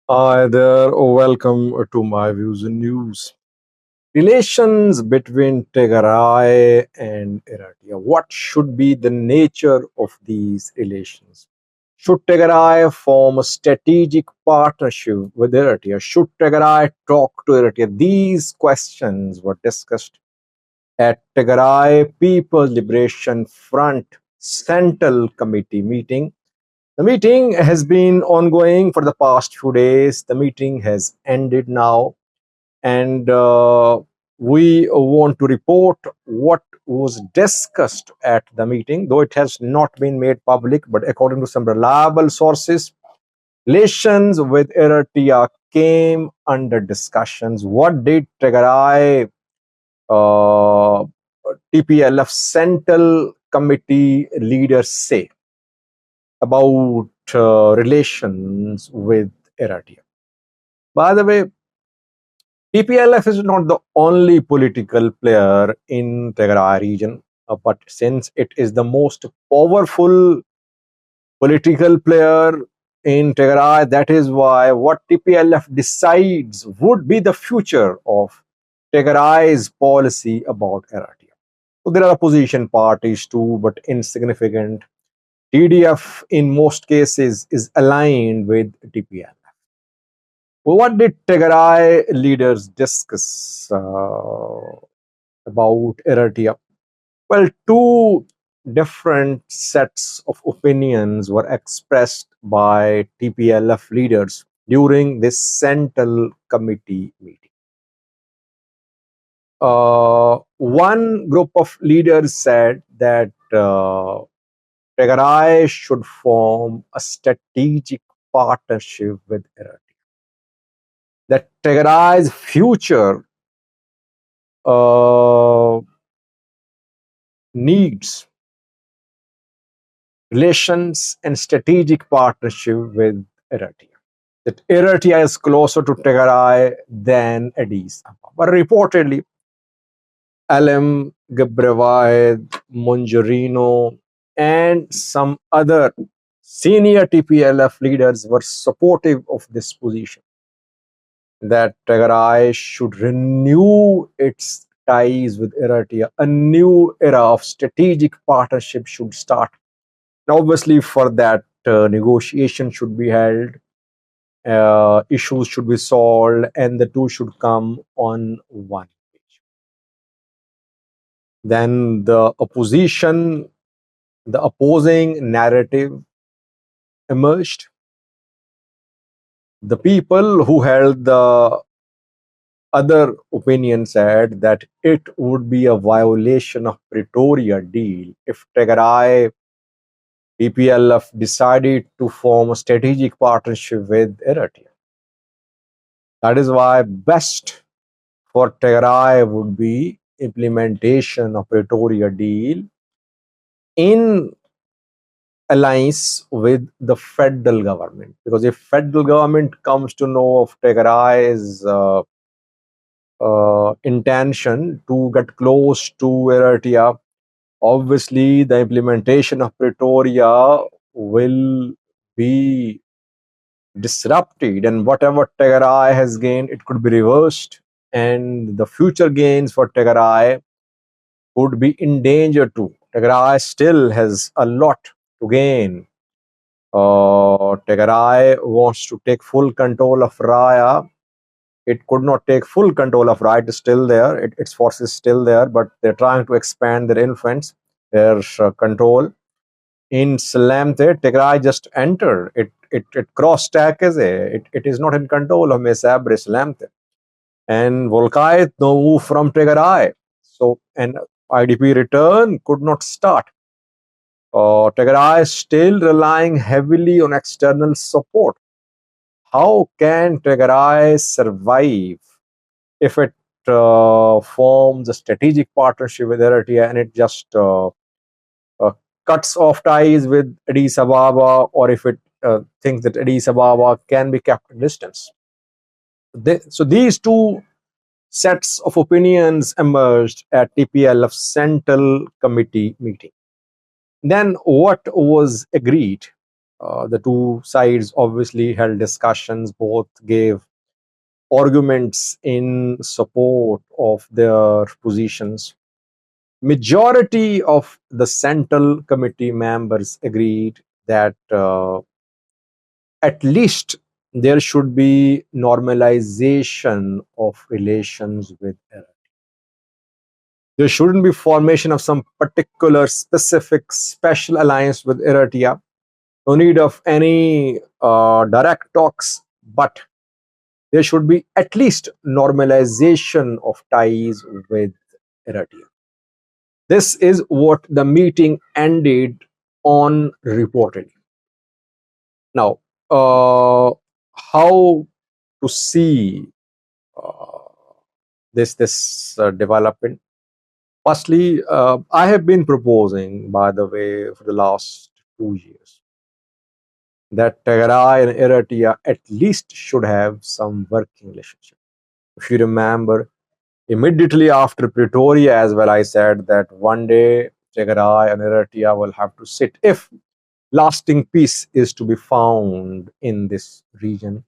Hi there, welcome to my views and news. Relations between Tigray and Eritrea. What should be the nature of these relations? Should Tigray form a strategic partnership with Eritrea? Should Tigray talk to Eritrea? These questions were discussed at Tigray People's Liberation Front Central Committee meeting. The meeting has been ongoing for the past few days. The meeting has ended now, and we want to report what was discussed at the meeting, though it has not been made public. But according to some reliable sources, relations with Eritrea came under discussions. What did Tigray uh, TPLF Central Committee leaders say about relations with Eritrea? By the way, TPLF is not the only political player in Tigray region, but since it is the most powerful political player in Tigray, that is why what TPLF decides would be the future of Tigray's policy about Eritrea. So there are opposition parties too, but insignificant. TDF in most cases is aligned with TPLF. What did Tigray leaders discuss about Eritrea? Well, two different sets of opinions were expressed by TPLF leaders during this central committee meeting. One group of leaders said that Tigray should form a strategic partnership with Eritrea. That Tigray's future uh, needs relations and strategic partnership with Eritrea. That Eritrea is closer to Tigray than Addis Ababa. But reportedly, Alem, Gebrewaid, Mongerino, and some other senior TPLF leaders were supportive of this position, that Tigray should renew its ties with Eritrea. A new era of strategic partnership should start. And obviously, for that, negotiation should be held, issues should be solved, and the two should come on one page. Then the opposing narrative emerged. The people who held the other opinion said that it would be a violation of Pretoria deal if Tigray TPLF decided to form a strategic partnership with Eritrea. That is why best for Tigray would be implementation of Pretoria deal in alliance with the federal government. Because if federal government comes to know of Tigray's intention to get close to Eritrea, obviously the implementation of Pretoria will be disrupted, and whatever Tigray has gained, it could be reversed, and the future gains for Tigray could be in danger too. Tigray still has a lot to gain. Tigray wants to take full control of Raya. It could not take full control of Raya. It's still there. Its forces still there, but they're trying to expand their influence, their control. In Salamte, Tigray just entered. It crossed Takeze. It is not in control of Mesabre Salamte. And Volkait no move from Tigray. So an IDP return could not start. Tigray is still relying heavily on external support. How can Tigray survive if it forms a strategic partnership with Eritrea and it just uh, cuts off ties with Addis Ababa, or if it thinks that Addis Ababa can be kept at distance? So these two sets of opinions emerged at TPLF Central Committee meeting. Then what was agreed? The two sides obviously held discussions, both gave arguments in support of their positions. Majority of the Central Committee members agreed that at least there should be normalization of relations with Iran. There shouldn't be formation of some particular specific special alliance with Eritrea. No need of any direct talks, but there should be at least normalization of ties with Eritrea. This is what the meeting ended on reportedly. Now, how to see uh, this development? Firstly, I have been proposing, by the way, for the last 2 years, that Tigray and Eritrea at least should have some working relationship. If you remember, immediately after Pretoria as well, I said that one day Tigray and Eritrea will have to sit if lasting peace is to be found in this region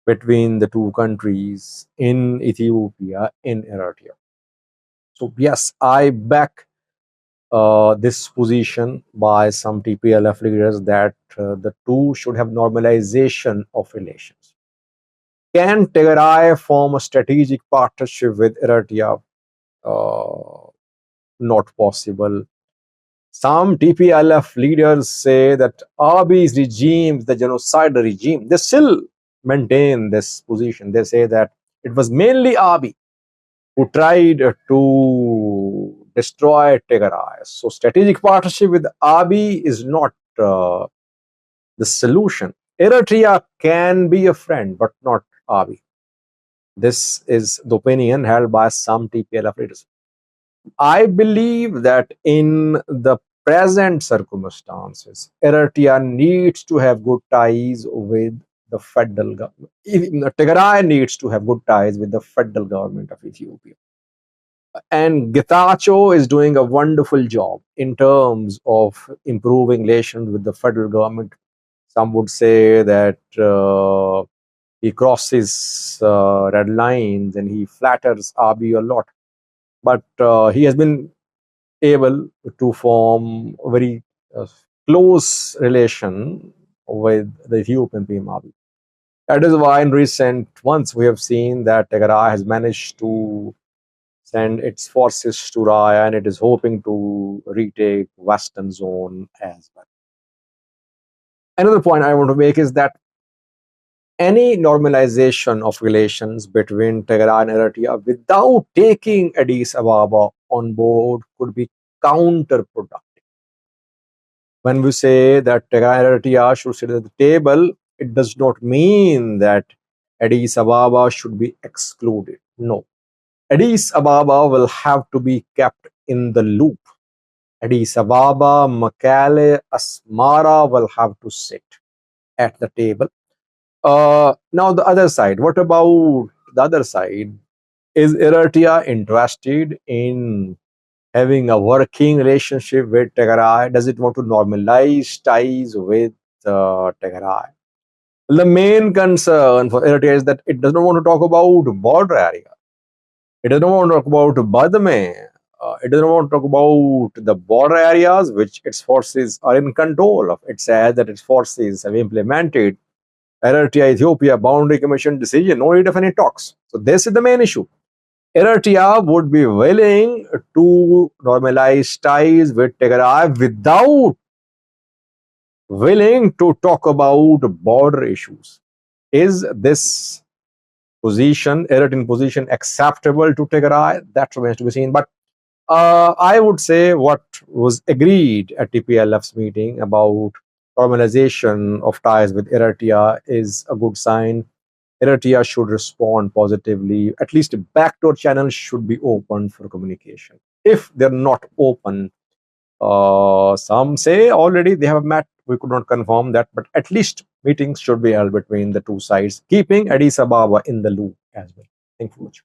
between the two countries in Ethiopia, in Eritrea. So yes, I back this position by some TPLF leaders that the two should have normalization of relations. Can Tigray form a strategic partnership with Eritrea? Not possible. Some TPLF leaders say that Abiy's regime, the genocidal regime, they still maintain this position. They say that it was mainly Abiy who tried to destroy Tigray. So strategic partnership with Abiy is not the solution. Eritrea can be a friend, but not Abiy. This is the opinion held by some TPLF leaders. I believe that in the present circumstances, Eritrea needs to have good ties with the federal government. Tigray needs to have good ties with the federal government of Ethiopia. And Getachew is doing a wonderful job in terms of improving relations with the federal government. Some would say that he crosses red lines and he flatters Abiy a lot. But he has been able to form a very uh, close relation with the Ethiopian PM Abiy. That is why in recent months we have seen that Tigray has managed to send its forces to Raya and it is hoping to retake Western Zone as well. Another point I want to make is that any normalization of relations between Tigray and Eritrea without taking Addis Ababa on board could be counterproductive. When we say that Tigray and Eritrea should sit at the table, it does not mean that Addis Ababa should be excluded. No. Addis Ababa will have to be kept in the loop. Addis Ababa, Mekelle, Asmara will have to sit at the table. Now the other side. What about the other side? Is Eritrea interested in having a working relationship with Tigray? Does it want to normalize ties with Tigray? The main concern for Eritrea is that it does not want to talk about border area. It does not want to talk about Badme. It does not want to talk about the border areas which its forces are in control of. It says that its forces have implemented Eritrea Ethiopia Boundary Commission decision. No need of any talks. So this is the main issue. Eritrea would be willing to normalize ties with Tigray without willing to talk about border issues. Is this position, Eritrean position, acceptable to Tigray? That remains to be seen. But I would say what was agreed at TPLF's meeting about normalization of ties with Eritrea is a good sign. Eritrea should respond positively. At least backdoor channels should be open for communication. If they're not open, some say already they have met. We could not confirm that, but at least meetings should be held between the two sides, keeping Addis Ababa in the loop as well. Thank you very much.